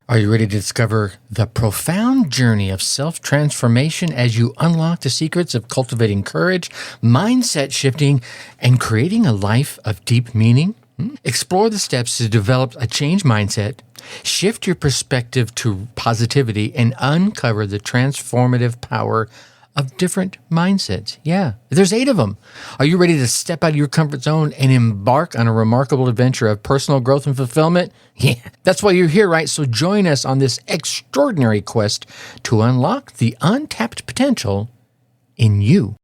Are you ready to discover the profound journey of self-transformation as you unlock the secrets of cultivating courage, mindset shifting, and creating a life of deep meaning? Explore the steps to develop a changed mindset, shift your perspective to positivity, and uncover the transformative power of different mindsets. Yeah, there's 8 of them. Are you ready to step out of your comfort zone and embark on a remarkable adventure of personal growth and fulfillment? Yeah, that's why you're here, right? So join us on this extraordinary quest to unlock the untapped potential in you.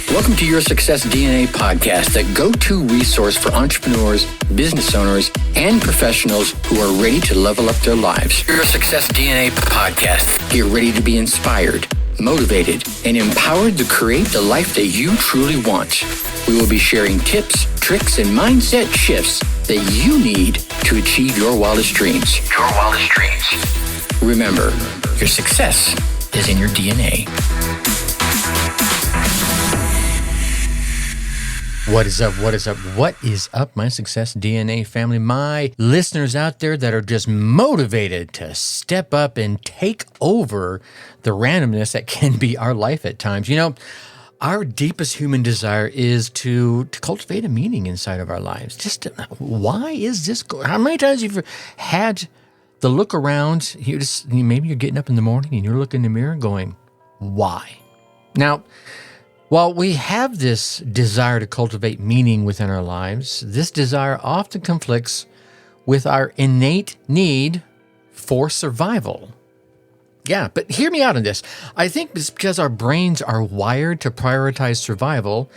Welcome to Your Success DNA podcast, the go-to resource for entrepreneurs, business owners, and professionals who are ready to level up their lives. Your Success DNA podcast. Get ready to be inspired, motivated, and empowered to create the life that you truly want. We will be sharing tips, tricks, and mindset shifts that you need to achieve your wildest dreams. Your wildest dreams. Remember, your success is in your DNA. What is up? What is up? What is up, my Success DNA family? My listeners out there that are just motivated to step up and take over the randomness that can be our life at times. You know, our deepest human desire is to cultivate a meaning inside of our lives. Just why is this? How many times have you had the look around? Maybe you're getting up in the morning and you're looking in the mirror going, why? Now, while we have this desire to cultivate meaning within our lives, this desire often conflicts with our innate need for survival. Yeah, but hear me out on this. I think it's because our brains are wired to prioritize survival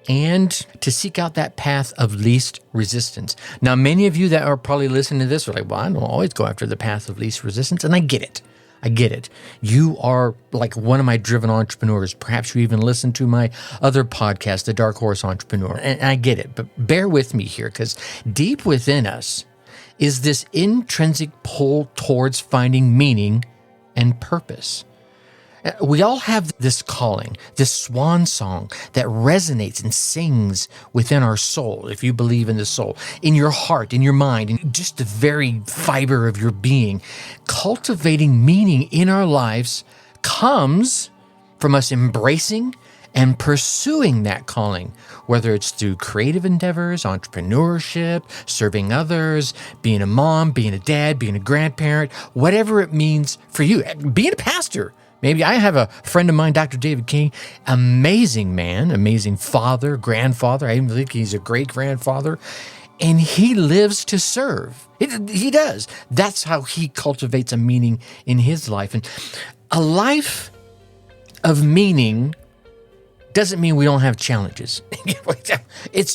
and to seek out that path of least resistance. Now, many of you that are probably listening to this are like, well, I don't always go after the path of least resistance, and I get it. I get it. You are like one of my driven entrepreneurs. Perhaps you even listen to my other podcast, The Dark Horse Entrepreneur. And I get it, but bear with me here because deep within us is this intrinsic pull towards finding meaning and purpose. We all have this calling, this swan song that resonates and sings within our soul, if you believe in the soul, in your heart, in your mind, in just the very fiber of your being. Cultivating meaning in our lives comes from us embracing and pursuing that calling, whether it's through creative endeavors, entrepreneurship, serving others, being a mom, being a dad, being a grandparent, whatever it means for you, being a pastor. Maybe I have a friend of mine, Dr. David King, amazing man, amazing father, grandfather. I even think he's a great-grandfather. And he lives to serve. He does. That's how he cultivates a meaning in his life. And a life of meaning doesn't mean we don't have challenges.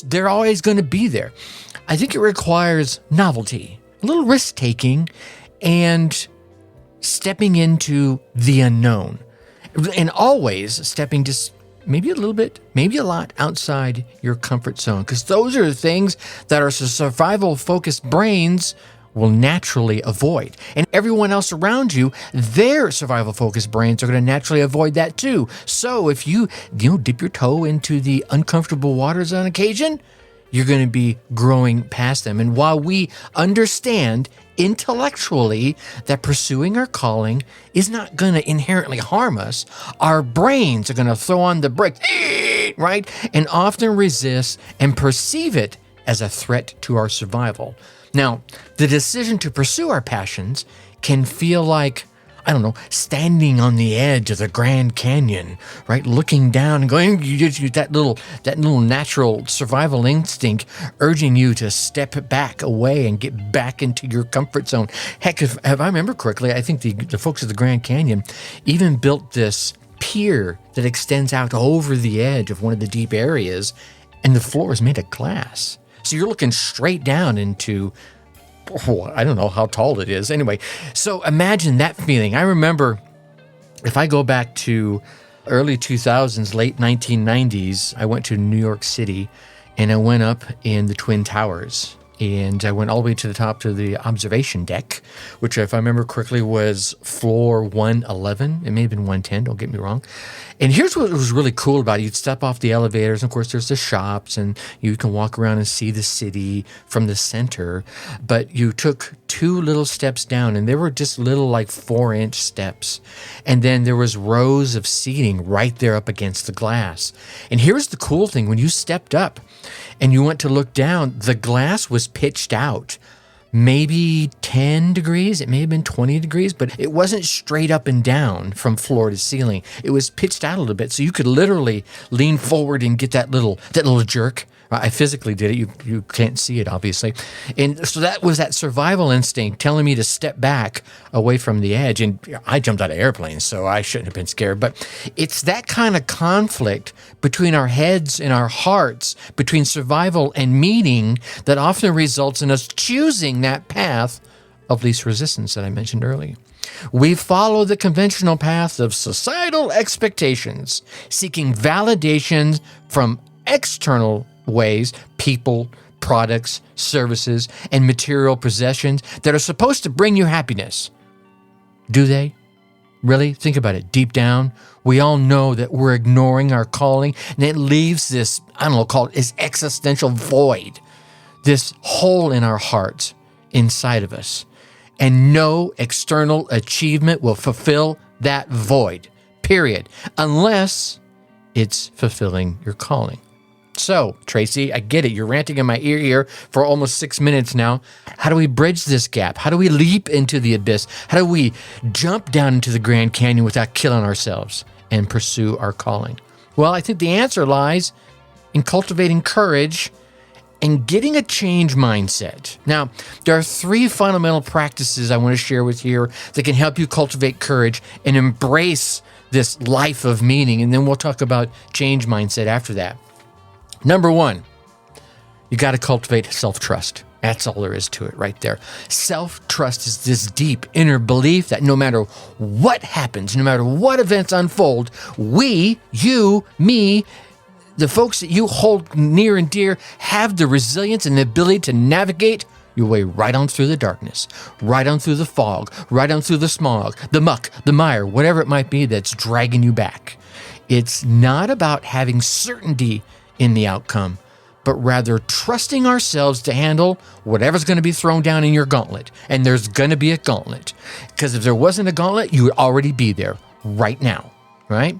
They're always going to be there. I think it requires novelty, a little risk-taking, and stepping into the unknown, and always stepping just maybe a little bit, maybe a lot outside your comfort zone, because those are the things that our survival-focused brains will naturally avoid. And everyone else around you, their survival-focused brains are going to naturally avoid that too. So if you dip your toe into the uncomfortable waters on occasion, you're going to be growing past them. And while we understand intellectually that pursuing our calling is not going to inherently harm us, our brains are going to throw on the brakes, right? And often resist and perceive it as a threat to our survival. Now, the decision to pursue our passions can feel like, I don't know, standing on the edge of the Grand Canyon, right? Looking down and going, that little natural survival instinct urging you to step back away and get back into your comfort zone. Heck, if I remember correctly, I think the folks at the Grand Canyon even built this pier that extends out over the edge of one of the deep areas, and the floor is made of glass. So you're looking straight down into, I don't know how tall it is. Anyway, so imagine that feeling. I remember, if I go back to early 2000s, late 1990s, I went to New York City and I went up in the Twin Towers. And I went all the way to the top to the observation deck, which, if I remember correctly, was floor 111. It may have been 110, don't get me wrong. And here's what was really cool about it. You'd step off the elevators, and of course, there's the shops, and you can walk around and see the city from the center. But you took 2 little steps down, and they were just little, like 4-inch steps. And then there was rows of seating right there up against the glass. And here's the cool thing. When you stepped up and you went to look down, the glass was pitched out. Maybe 10 degrees, it may have been 20 degrees, but it wasn't straight up and down from floor to ceiling. It was pitched out a little bit, so you could literally lean forward and get that little jerk. I physically did it. You can't see it, obviously. And so that was that survival instinct telling me to step back away from the edge. And I jumped out of airplanes, so I shouldn't have been scared. But it's that kind of conflict between our heads and our hearts, between survival and meaning, that often results in us choosing that path of least resistance that I mentioned earlier. We follow the conventional path of societal expectations, seeking validation from external ways, people, products, services, and material possessions that are supposed to bring you happiness. Do they? Really? Think about it. Deep down, we all know that we're ignoring our calling, and it leaves this, call it this existential void, this hole in our hearts inside of us. And no external achievement will fulfill that void, period, unless it's fulfilling your calling. So, Tracy, I get it. You're ranting in my ear here for almost 6 minutes now. How do we bridge this gap? How do we leap into the abyss? How do we jump down into the Grand Canyon without killing ourselves and pursue our calling? Well, I think the answer lies in cultivating courage and getting a change mindset. Now, there are 3 fundamental practices I want to share with you here that can help you cultivate courage and embrace this life of meaning. And then we'll talk about change mindset after that. Number 1, you got to cultivate self-trust. That's all there is to it right there. Self-trust is this deep inner belief that no matter what happens, no matter what events unfold, we, you, me, the folks that you hold near and dear have the resilience and the ability to navigate your way right on through the darkness, right on through the fog, right on through the smog, the muck, the mire, whatever it might be that's dragging you back. It's not about having certainty in the outcome, but rather trusting ourselves to handle whatever's going to be thrown down in your gauntlet. And there's going to be a gauntlet, because if there wasn't a gauntlet, you would already be there right now, right?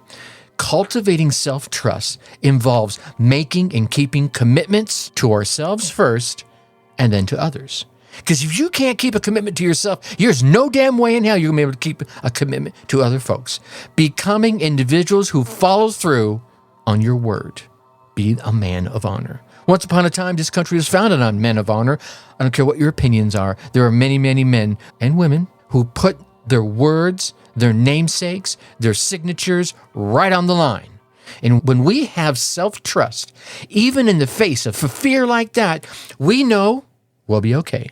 Cultivating self-trust involves making and keeping commitments to ourselves first and then to others. Because if you can't keep a commitment to yourself, there's no damn way in hell you're going to be able to keep a commitment to other folks. Becoming individuals who follow through on your word. Be a man of honor. Once upon a time, this country was founded on men of honor. I don't care what your opinions are. There are many, many men and women who put their words, their namesakes, their signatures right on the line. And when we have self-trust, even in the face of a fear like that, we know we'll be okay.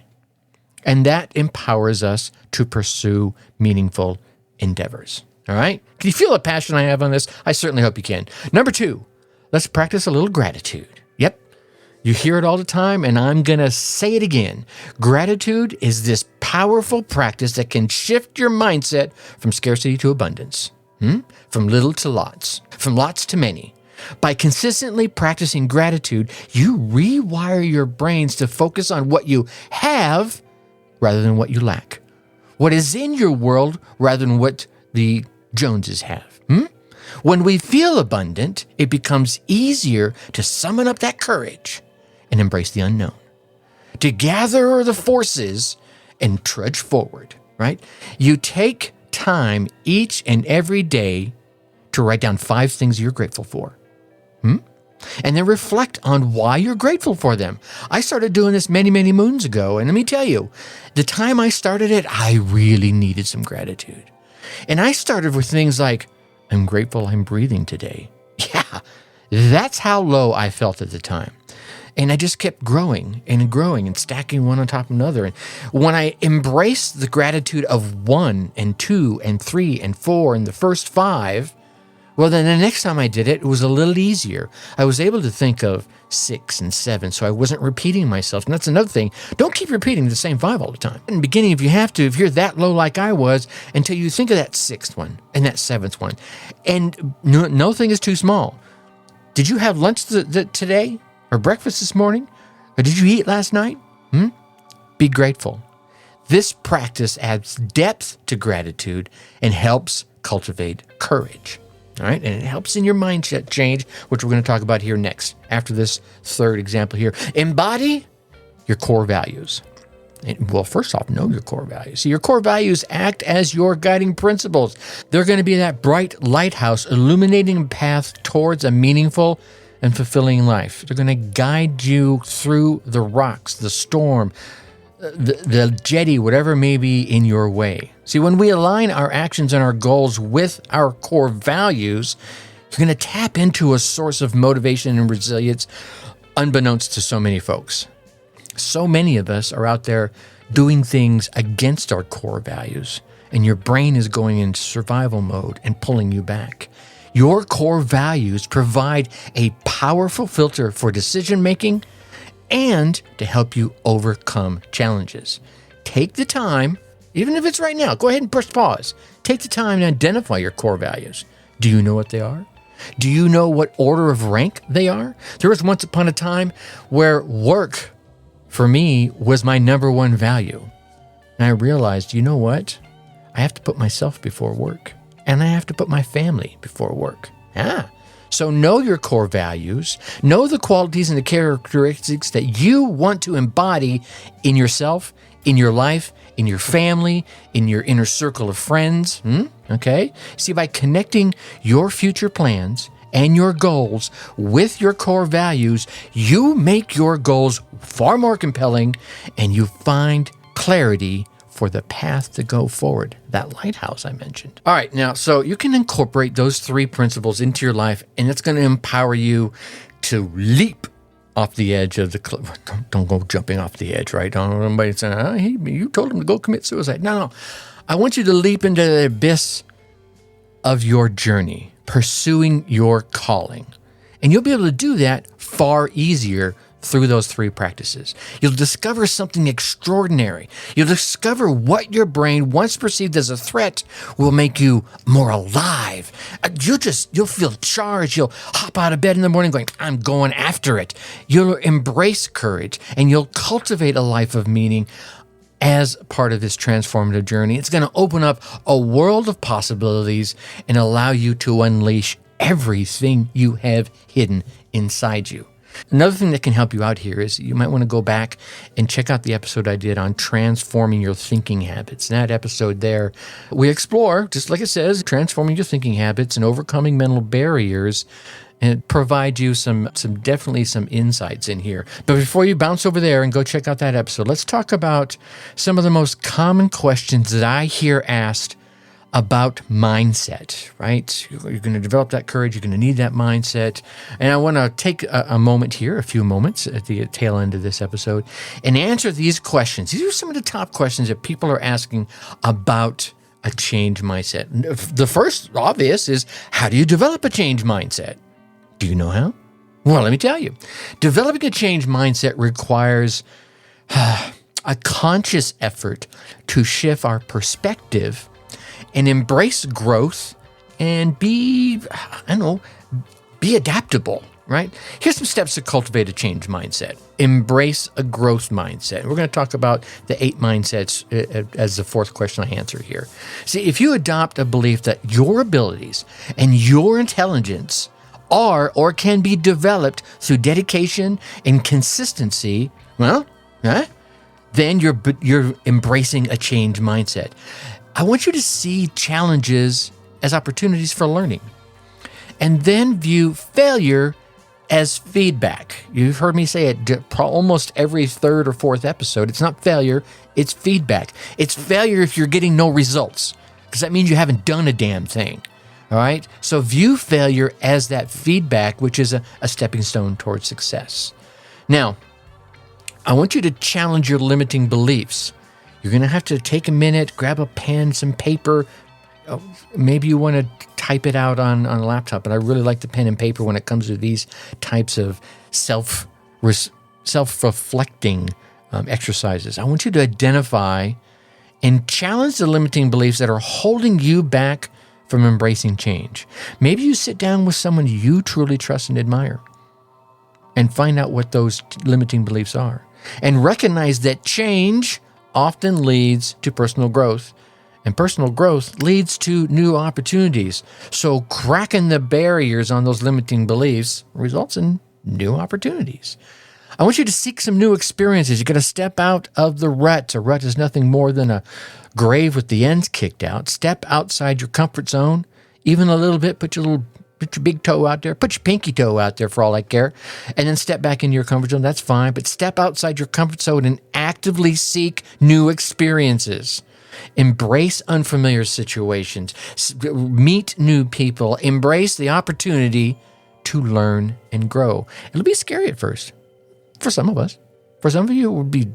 And that empowers us to pursue meaningful endeavors. All right? Can you feel the passion I have on this? I certainly hope you can. Number 2, let's practice a little gratitude. Yep. You hear it all the time, and I'm going to say it again. Gratitude is this powerful practice that can shift your mindset from scarcity to abundance, from little to lots, from lots to many. By consistently practicing gratitude, you rewire your brains to focus on what you have rather than what you lack, what is in your world rather than what the Joneses have. When we feel abundant, it becomes easier to summon up that courage and embrace the unknown, to gather the forces and trudge forward, right? You take time each and every day to write down 5 things you're grateful for, and then reflect on why you're grateful for them. I started doing this many, many moons ago, and let me tell you, the time I started it, I really needed some gratitude. And I started with things like, I'm grateful I'm breathing today. Yeah, that's how low I felt at the time. And I just kept growing and stacking one on top of another. And when I embraced the gratitude of 1 and 2 and 3 and 4 and the first 5, Well, then the next time I did it, it was a little easier. I was able to think of 6 and 7, so I wasn't repeating myself. And that's another thing. Don't keep repeating the same 5 all the time. In the beginning, if you have to, if you're that low like I was, until you think of that 6th one and that 7th one. And no thing is too small. Did you have lunch today or breakfast this morning? Or did you eat last night? Be grateful. This practice adds depth to gratitude and helps cultivate courage. All right, and it helps in your mindset change, which we're going to talk about here next, after this third example here. Embody your core values. Well, first off, know your core values. See, your core values act as your guiding principles. They're going to be that bright lighthouse illuminating a path towards a meaningful and fulfilling life. They're going to guide you through the rocks, the storm, the jetty, whatever may be in your way. See, when we align our actions and our goals with our core values, you're going to tap into a source of motivation and resilience unbeknownst to so many folks. So many of us are out there doing things against our core values, and your brain is going into survival mode and pulling you back. Your core values provide a powerful filter for decision making and to help you overcome challenges. Take the time, even if it's right now, go ahead and press pause. Take the time to identify your core values. Do you know what they are? Do you know what order of rank they are? There was once upon a time where work, for me, was my number one value. And I realized, you know what? I have to put myself before work. And I have to put my family before work. So know your core values, know the qualities and the characteristics that you want to embody in yourself, in your life, in your family, in your inner circle of friends. Okay? See, by connecting your future plans and your goals with your core values, you make your goals far more compelling and you find clarity for the path to go forward, that lighthouse I mentioned. All right, now, so you can incorporate those 3 principles into your life, and it's going to empower you to leap off the edge of the cliff. Don't go jumping off the edge, right? Don't anybody saying, you told him to go commit suicide. No. I want you to leap into the abyss of your journey, pursuing your calling. And you'll be able to do that far easier through those 3 practices. You'll discover something extraordinary. You'll discover what your brain, once perceived as a threat, will make you more alive. You'll feel charged. You'll hop out of bed in the morning going, I'm going after it. You'll embrace courage and you'll cultivate a life of meaning as part of this transformative journey. It's going to open up a world of possibilities and allow you to unleash everything you have hidden inside you. Another thing that can help you out here is you might want to go back and check out the episode I did on transforming your thinking habits. In that episode there, we explore, just like it says, transforming your thinking habits and overcoming mental barriers, and provide you definitely some insights in here. But before you bounce over there and go check out that episode, let's talk about some of the most common questions that I hear asked about mindset, right? You're going to develop that courage. You're going to need that mindset. And I want to take a moment here, a few moments at the tail end of this episode, and answer these questions. These are some of the top questions that people are asking about a change mindset. The first obvious is, how do you develop a change mindset? Do you know how? Well, let me tell you. Developing a change mindset requires a conscious effort to shift our perspective and embrace growth and be adaptable, right? Here's some steps to cultivate a change mindset. Embrace a growth mindset. We're going to talk about the 8 mindsets as the 4th question I answer here. See, if you adopt a belief that your abilities and your intelligence are or can be developed through dedication and consistency, then you're embracing a change mindset. I want you to see challenges as opportunities for learning, and then view failure as feedback. You've heard me say it almost every 3rd or 4th episode. It's not failure, it's feedback. It's failure if you're getting no results, because that means you haven't done a damn thing. All right? So view failure as that feedback, which is a stepping stone towards success. Now, I want you to challenge your limiting beliefs. You're going to have to take a minute, grab a pen, some paper. Maybe you want to type it out on a laptop, but I really like the pen and paper when it comes to these types of self-reflecting exercises. I want you to identify and challenge the limiting beliefs that are holding you back from embracing change. Maybe you sit down with someone you truly trust and admire and find out what those limiting beliefs are. And recognize that change often leads to personal growth, and personal growth leads to new opportunities. So cracking the barriers on those limiting beliefs results in new opportunities. I want you to seek some new experiences. You got to step out of the rut. A rut is nothing more than a grave with the ends kicked out. Step outside your comfort zone, even a little bit. Put your big toe out there. Put your pinky toe out there for all I care. And then step back into your comfort zone. That's fine. But step outside your comfort zone and actively seek new experiences. Embrace unfamiliar situations. Meet new People. Embrace the opportunity to learn and grow. It'll be scary at first. For some of us. For some of you, it would be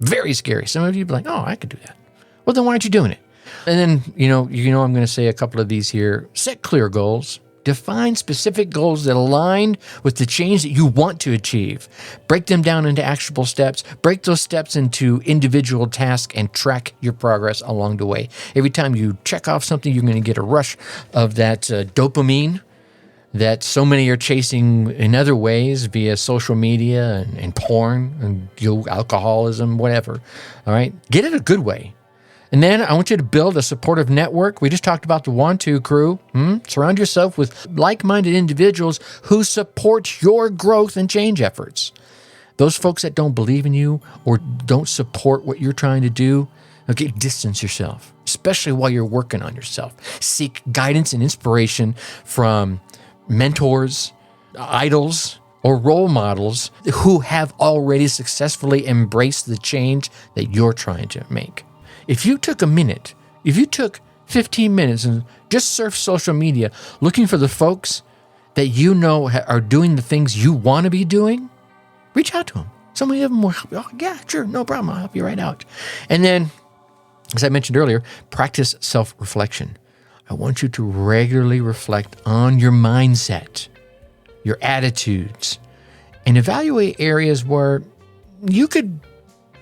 very scary. Some of you would be like, oh, I could do that. Well, then why aren't you doing it? And then, I'm going to say a couple of these here. Set clear goals. Define specific goals that align with the change that you want to achieve. Break them down into actionable steps. Break those steps into individual tasks and track your progress along the way. Every time you check off something, you're going to get a rush of that dopamine that so many are chasing in other ways via social media and porn and alcoholism, whatever. All right? Get it a good way. And then I want you to build a supportive network. We just talked about the Want To crew. Surround yourself with like-minded individuals who support your growth and change efforts. Those folks that don't believe in you or don't support what you're trying to do, okay, distance yourself, especially while you're working on yourself. Seek guidance and inspiration from mentors, idols, or role models who have already successfully embraced the change that you're trying to make. If you took 15 minutes and just surf social media looking for the folks that you know are doing the things you want to be doing, reach out to them. So many of them will help you. Oh, yeah, sure, no problem. I'll help you right out. And then, as I mentioned earlier, practice self-reflection. I want you to regularly reflect on your mindset, your attitudes, and evaluate areas where you could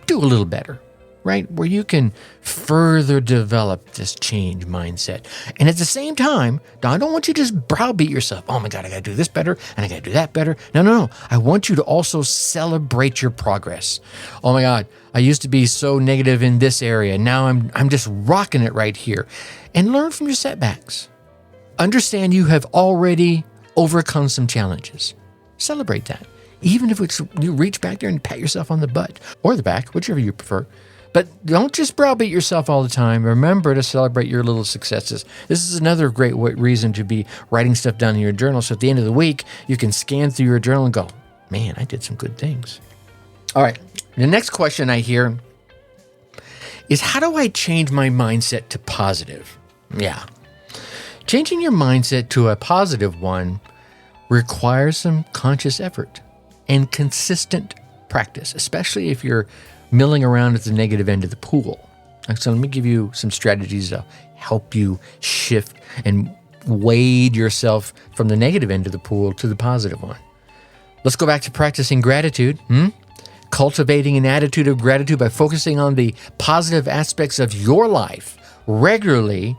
do a little better, right? Where you can further develop this change mindset. And at the same time, I don't want you to just browbeat yourself. Oh my God, I got to do this better and I got to do that better. No. I want you to also celebrate your progress. Oh my God, I used to be so negative in this area. Now I'm just rocking it right here. And learn from your setbacks. Understand you have already overcome some challenges. Celebrate that. Even if you reach back there and pat yourself on the butt or the back, whichever you prefer. But don't just browbeat yourself all the time. Remember to celebrate your little successes. This is another great reason to be writing stuff down in your journal. So at the end of the week, you can scan through your journal and go, man, I did some good things. All right. The next question I hear is, how do I change my mindset to positive? Yeah. Changing your mindset to a positive one requires some conscious effort and consistent practice, especially if you're milling around at the negative end of the pool. So let me give you some strategies to help you shift and wade yourself from the negative end of the pool to the positive one. Let's go back to practicing gratitude. Cultivating an attitude of gratitude by focusing on the positive aspects of your life regularly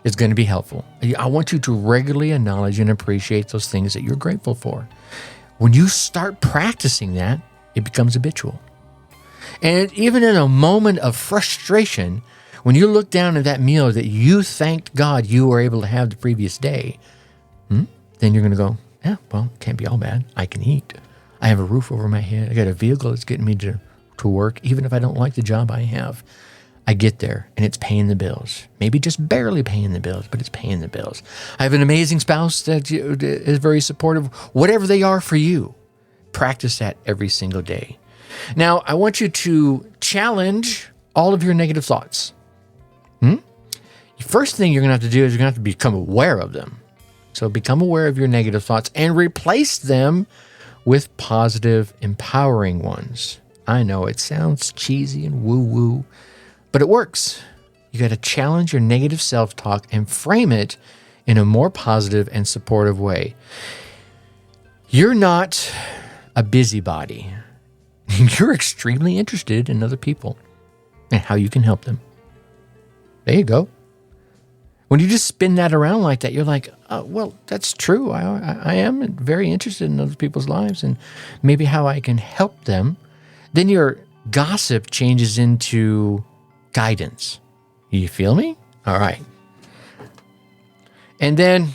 is going to be helpful. I want you to regularly acknowledge and appreciate those things that you're grateful for. When you start practicing that, it becomes habitual. And even in a moment of frustration, when you look down at that meal that you thanked God you were able to have the previous day, then you're going to go, yeah, well, it can't be all bad. I can eat. I have a roof over my head. I got a vehicle that's getting me to work, even if I don't like the job I have. I get there, and it's paying the bills. Maybe just barely paying the bills, but it's paying the bills. I have an amazing spouse that is very supportive. Whatever they are for you, practice that every single day. Now, I want you to challenge all of your negative thoughts. First thing you're going to have to do is you're going to have to become aware of them. So become aware of your negative thoughts and replace them with positive, empowering ones. I know it sounds cheesy and woo-woo, but it works. You got to challenge your negative self-talk and frame it in a more positive and supportive way. You're not a busybody. You're extremely interested in other people and how you can help them. There you go. When you just spin that around like that, you're like, oh, well, that's true. I am very interested in other people's lives and maybe how I can help them. Then your gossip changes into guidance. You feel me? All right. And then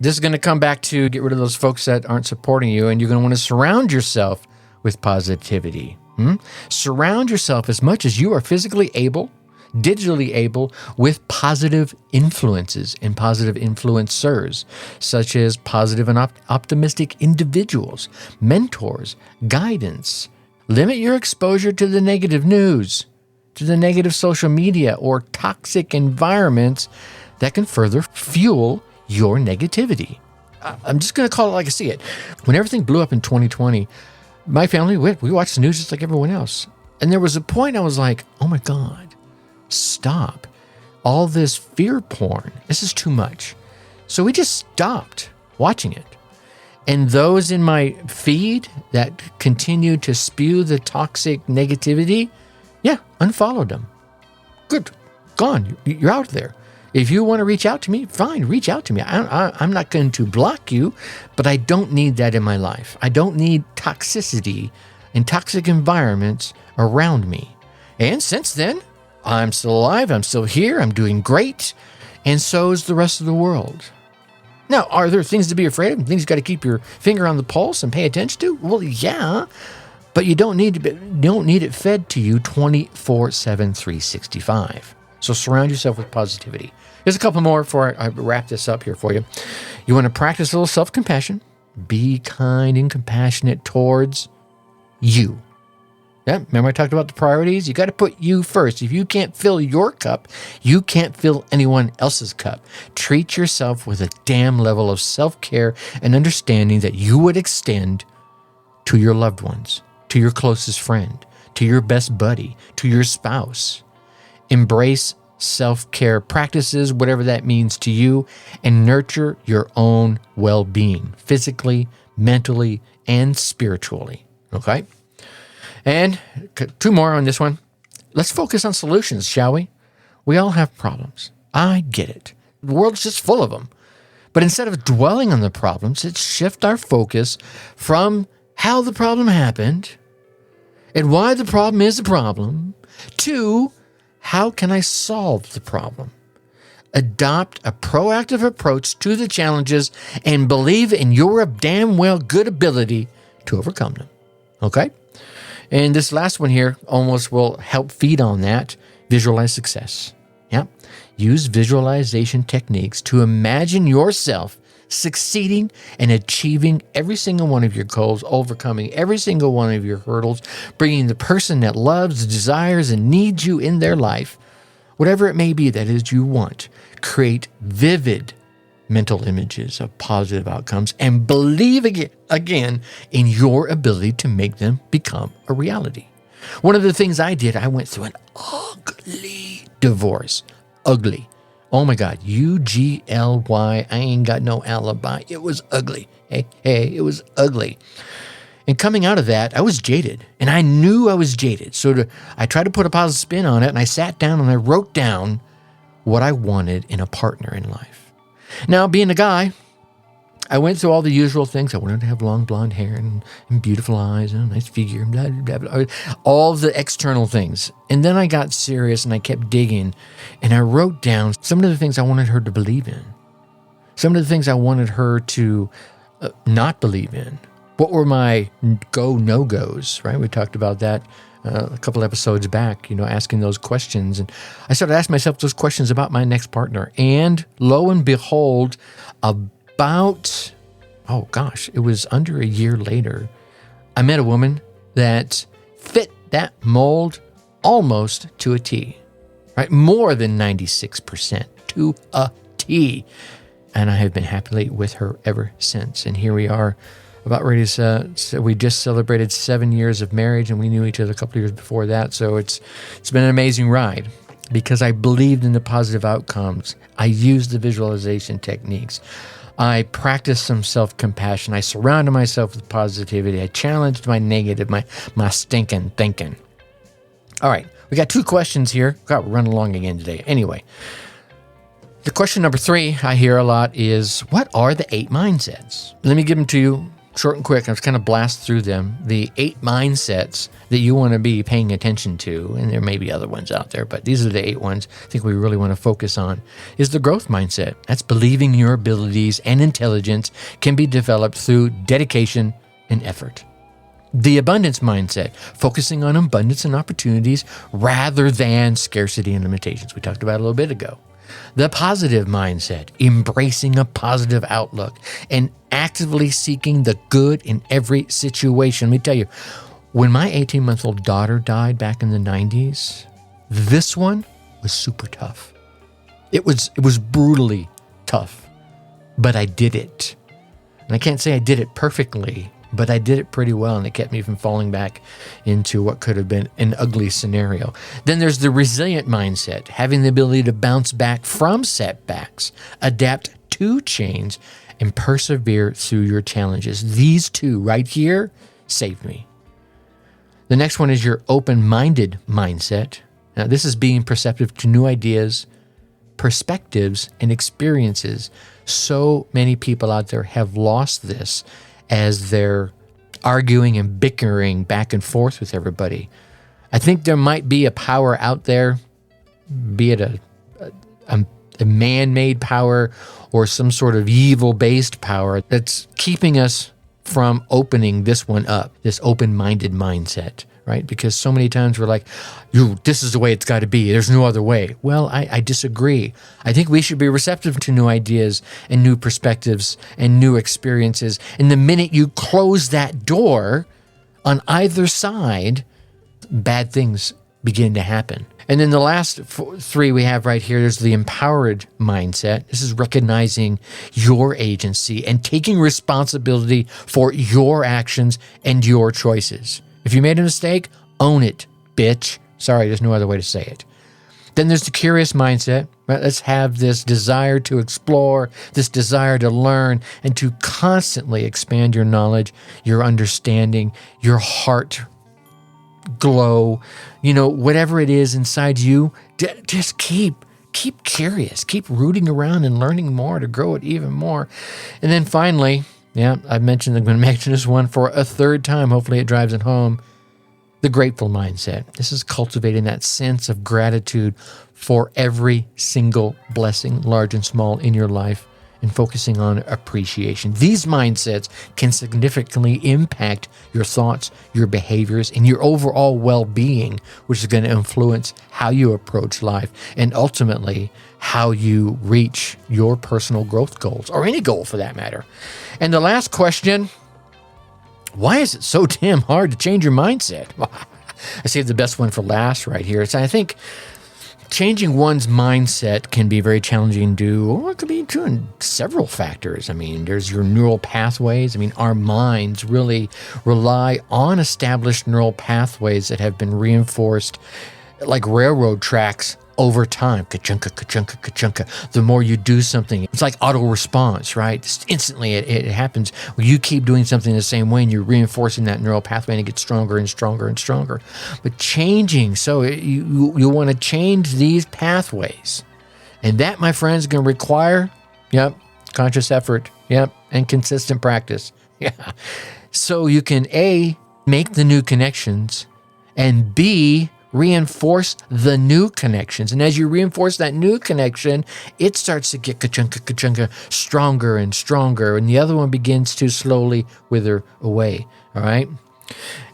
this is going to come back to get rid of those folks that aren't supporting you, and you're going to want to surround yourself with positivity. Surround yourself as much as you are physically able, digitally able, with positive influences and positive influencers, such as positive and optimistic individuals, mentors, guidance. Limit your exposure to the negative news, to the negative social media or toxic environments that can further fuel your negativity. I'm just going to call it like I see it. When everything blew up in 2020, my family, we watched the news just like everyone else. And there was a point I was like, oh my God, stop. All this fear porn, this is too much. So we just stopped watching it. And those in my feed that continued to spew the toxic negativity, unfollowed them. Good, gone, you're out there. If you want to reach out to me, fine, reach out to me. I'm not going to block you, but I don't need that in my life. I don't need toxicity and toxic environments around me. And since then, I'm still alive, I'm still here, I'm doing great, and so is the rest of the world. Now, are there things to be afraid of? Things you got to keep your finger on the pulse and pay attention to? Well, yeah, but you don't need it fed to you 24/7, 365. So surround yourself with positivity. There's a couple more before I wrap this up here for you. You want to practice a little self-compassion. Be kind and compassionate towards you. Yeah, remember I talked about the priorities? You got to put you first. If you can't fill your cup, you can't fill anyone else's cup. Treat yourself with a damn level of self-care and understanding that you would extend to your loved ones, to your closest friend, to your best buddy, to your spouse. Embrace self-care practices, whatever that means to you, and nurture your own well-being, physically, mentally, and spiritually. Okay? And two more on this one. Let's focus on solutions, shall we? We all have problems. I get it. The world's just full of them. But instead of dwelling on the problems, let's shift our focus from how the problem happened and why the problem is a problem to how can I solve the problem? Adopt a proactive approach to the challenges and believe in your damn well good ability to overcome them. Okay? And this last one here almost will help feed on that. Visualize success. Yeah. Use visualization techniques to imagine yourself succeeding and achieving every single one of your goals, overcoming every single one of your hurdles, bringing the person that loves, desires, and needs you in their life, whatever it may be that is you want. Create vivid mental images of positive outcomes and believe again in your ability to make them become a reality. One of the things I did, I went through an ugly divorce. Ugly. Oh my God, ugly. I ain't got no alibi. It was ugly. Hey, it was ugly. And coming out of that, I was jaded. And I knew I was jaded. So I tried to put a positive spin on it, and I sat down and I wrote down what I wanted in a partner in life. Now, being a guy, I went through all the usual things. I wanted to have long blonde hair and beautiful eyes and a nice figure, and blah, blah, blah, blah, all the external things. And then I got serious and I kept digging, and I wrote down some of the things I wanted her to believe in, some of the things I wanted her to not believe in. What were my no-goes, right? We talked about that a couple episodes back, asking those questions. And I started asking myself those questions about my next partner. And lo and behold, it was under a year later, I met a woman that fit that mold almost to a T, right? More than 96% to a T. And I have been happily with her ever since. And here we are, about ready to, we just celebrated 7 years of marriage, and we knew each other a couple of years before that. So it's been an amazing ride. because I believed in the positive outcomes. I used the visualization techniques. I practiced some self-compassion. I surrounded myself with positivity. I challenged my negative, my stinking thinking. All right, we got 2 questions here. We're running along again today. Anyway, the question number 3 I hear a lot is, what are the 8 mindsets? Let me give them to you short and quick. I was kind of blast through them. The 8 mindsets that you want to be paying attention to, and there may be other ones out there, but these are the 8 ones I think we really want to focus on, is the growth mindset. That's believing your abilities and intelligence can be developed through dedication and effort. The abundance mindset, focusing on abundance and opportunities rather than scarcity and limitations. We talked about a little bit ago. The positive mindset, embracing a positive outlook and actively seeking the good in every situation. Let me tell you, when my 18-month-old daughter died back in the 90s, this one was super tough. It was brutally tough, but I did it. And I can't say I did it perfectly, but I did it pretty well, and it kept me from falling back into what could have been an ugly scenario. Then there's the resilient mindset, having the ability to bounce back from setbacks, adapt to change, and persevere through your challenges. These 2 right here saved me. The next one is your open-minded mindset. Now, this is being perceptive to new ideas, perspectives, and experiences. So many people out there have lost this as they're arguing and bickering back and forth with everybody. I think there might be a power out there, be it a man-made power or some sort of evil-based power, that's keeping us from opening this one up, this open-minded mindset, right? Because so many times we're like, this is the way it's got to be. There's no other way. Well, I disagree. I think we should be receptive to new ideas and new perspectives and new experiences. And the minute you close that door on either side, bad things begin to happen. And then the last 3 we have right here is the empowered mindset. This is recognizing your agency and taking responsibility for your actions and your choices. If you made a mistake, own it, bitch. Sorry, there's no other way to say it. Then there's the curious mindset. Right? Let's have this desire to explore, this desire to learn, and to constantly expand your knowledge, your understanding, your heart glow, whatever it is inside you, just keep curious, keep rooting around and learning more to grow it even more. And then finally, I'm going to mention this one for a 3rd time. Hopefully it drives it home. The grateful mindset. This is cultivating that sense of gratitude for every single blessing, large and small, in your life, and focusing on appreciation. These mindsets can significantly impact your thoughts, your behaviors, and your overall well-being, which is going to influence how you approach life and ultimately how you reach your personal growth goals, or any goal for that matter. And the last question, why is it so damn hard to change your mindset? I saved the best one for last right here. I think changing one's mindset can be very challenging due, it could be due in several factors. I mean, there's your neural pathways. I mean, our minds really rely on established neural pathways that have been reinforced like railroad tracks over time. Ka-chunka, ka-chunka, ka-chunka. The more you do something, it's like auto response, right? Just instantly it happens. When you keep doing something the same way and you're reinforcing that neural pathway, and it gets stronger and stronger and stronger. But changing, so you want to change these pathways. And that, my friends, is going to require, conscious effort, and consistent practice. Yeah. So you can A, make the new connections, and B, reinforce the new connections. And as you reinforce that new connection, it starts to get ka-chunka, ka-chunka, stronger and stronger. And the other one begins to slowly wither away. All right.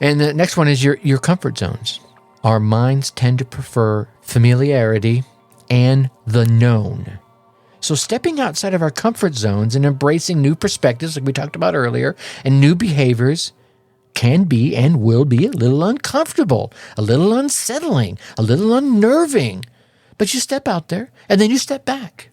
And the next one is your comfort zones. Our minds tend to prefer familiarity and the known. So stepping outside of our comfort zones and embracing new perspectives, like we talked about earlier, and new behaviors can be and will be a little uncomfortable, a little unsettling, a little unnerving. But you step out there, and then you step back.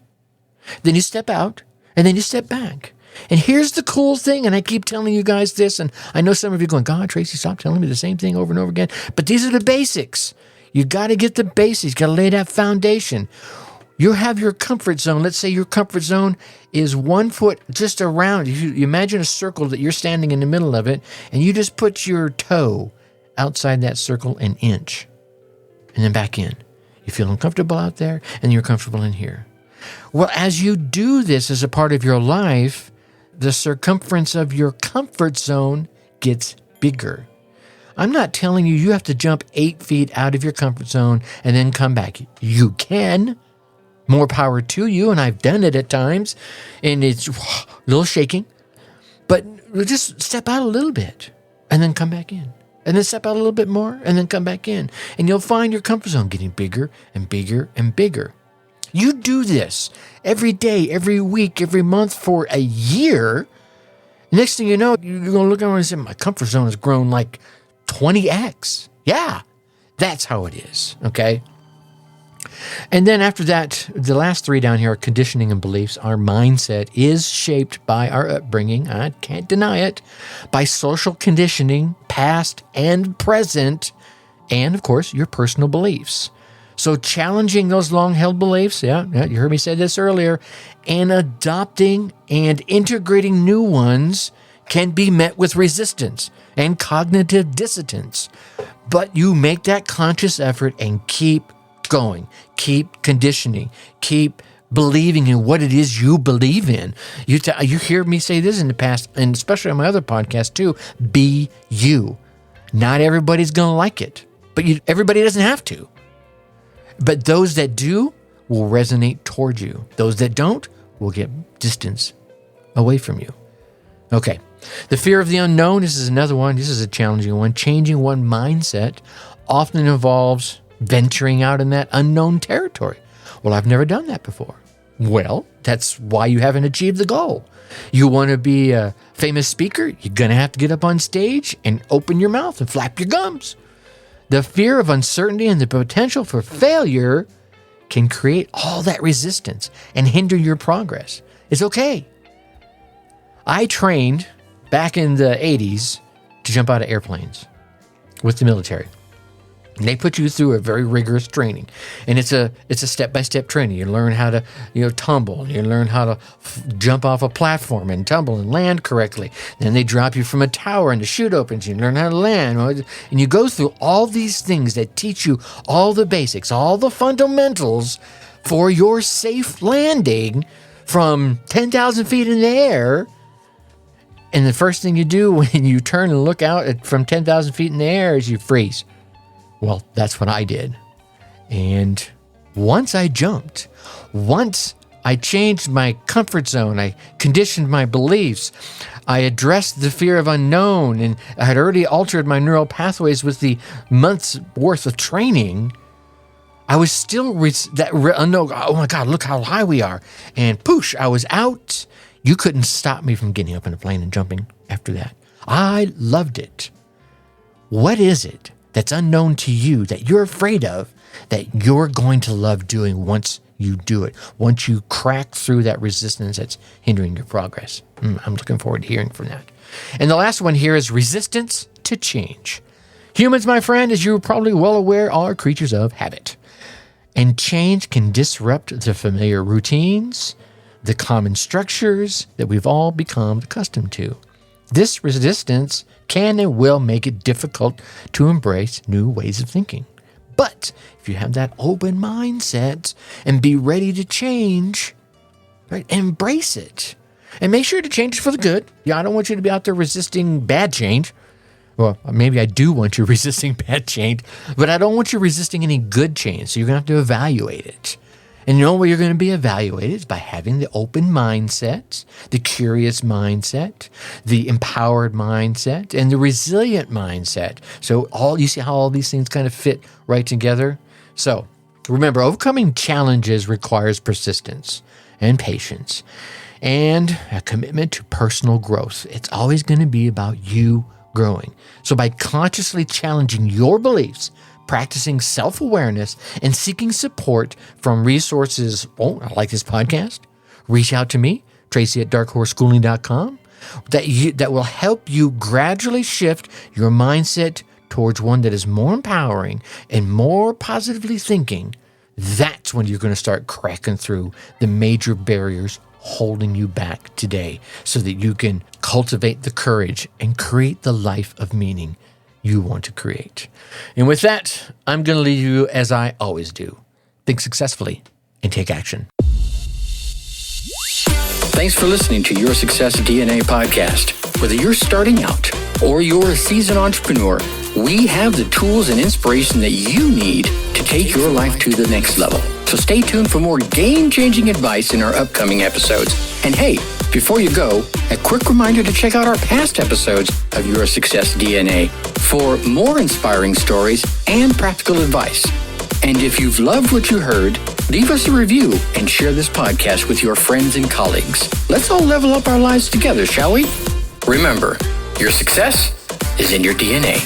Then you step out, and then you step back. And here's the cool thing, and I keep telling you guys this, and I know some of you are going, God, Tracy, stop telling me the same thing over and over again. But these are the basics. You got to get the basics. You got to lay that foundation. You have your comfort zone. Let's say your comfort zone is 1 foot just around. You imagine a circle that you're standing in the middle of it, and you just put your toe outside that circle an inch, and then back in. You feel uncomfortable out there, and you're comfortable in here. Well, as you do this as a part of your life, the circumference of your comfort zone gets bigger. I'm not telling you you have to jump 8 feet out of your comfort zone and then come back. You can. More power to you, and I've done it at times, and it's a little shaking. But just step out a little bit and then come back in. And then step out a little bit more and then come back in. And you'll find your comfort zone getting bigger and bigger and bigger. You do this every day, every week, every month for a year. Next thing you know, you're going to look around and say, my comfort zone has grown like 20x. Yeah, that's how it is, okay? And then after that, the last three down here are conditioning and beliefs. Our mindset is shaped by our upbringing. I can't deny it. By social conditioning, past and present, and of course, your personal beliefs. So challenging those long-held beliefs, yeah, you heard me say this earlier, and adopting and integrating new ones can be met with resistance and cognitive dissonance. But you make that conscious effort and keep going, keep conditioning, keep believing in what it is you believe in. You hear me say this in the past, and especially on my other podcast too, be you. Not everybody's going to like it, but everybody doesn't have to. But those that do will resonate toward you. Those that don't will get distance away from you. Okay. The fear of the unknown, this is another one. This is a challenging one. Changing one mindset often involves venturing out in that unknown territory. Well, I've never done that before. Well, that's why you haven't achieved the goal. You want to be a famous speaker? You're going to have to get up on stage and open your mouth and flap your gums. The fear of uncertainty and the potential for failure can create all that resistance and hinder your progress. It's okay. I trained back in the 80s to jump out of airplanes with the military. And they put you through a very rigorous training, and it's a step-by-step training. You learn how to tumble, you learn how to jump off a platform and tumble and land correctly. Then they drop you from a tower and the chute opens. You learn how to land, and you go through all these things that teach you all the basics, all the fundamentals for your safe landing from 10,000 feet in the air. And the first thing you do when you turn and look out from 10,000 feet in the air is you freeze. Well, that's what I did. And once I jumped, once I changed my comfort zone, I conditioned my beliefs, I addressed the fear of unknown, and I had already altered my neural pathways with the months worth of training, I was still unknown. Oh my God, look how high we are. And poosh, I was out. You couldn't stop me from getting up in a plane and jumping after that. I loved it. What is it that's unknown to you that you're afraid of that you're going to love doing once you do it, once you crack through that resistance that's hindering your progress? I'm looking forward to hearing from that. And the last one here is resistance to change. Humans, my friend, as you're probably well aware, are creatures of habit. And change can disrupt the familiar routines, the common structures that we've all become accustomed to. This resistance can and will make it difficult to embrace new ways of thinking. But if you have that open mindset and be ready to change, right, embrace it. And make sure to change it for the good. Yeah, I don't want you to be out there resisting bad change. Well, maybe I do want you resisting bad change, but I don't want you resisting any good change. So you're going to have to evaluate it. And the only way you're going to be evaluated is by having the open mindset, the curious mindset, the empowered mindset, and the resilient mindset. So you see how all these things kind of fit right together? So remember, overcoming challenges requires persistence and patience and a commitment to personal growth. It's always going to be about you growing. So by consciously challenging your beliefs, practicing self-awareness, and seeking support from resources like this podcast, reach out to me, Tracy at darkhorseschooling.com, that will help you gradually shift your mindset towards one that is more empowering and more positively thinking, that's when you're going to start cracking through the major barriers holding you back today so that you can cultivate the courage and create the life of meaning you want to create. And with that, I'm going to leave you as I always do. Think successfully and take action. Thanks for listening to Your Success DNA podcast. Whether you're starting out or you're a seasoned entrepreneur, we have the tools and inspiration that you need to take your life to the next level. So stay tuned for more game-changing advice in our upcoming episodes. And hey, before you go, a quick reminder to check out our past episodes of Your Success DNA for more inspiring stories and practical advice. And if you've loved what you heard, leave us a review and share this podcast with your friends and colleagues. Let's all level up our lives together, shall we? Remember, your success is in your DNA.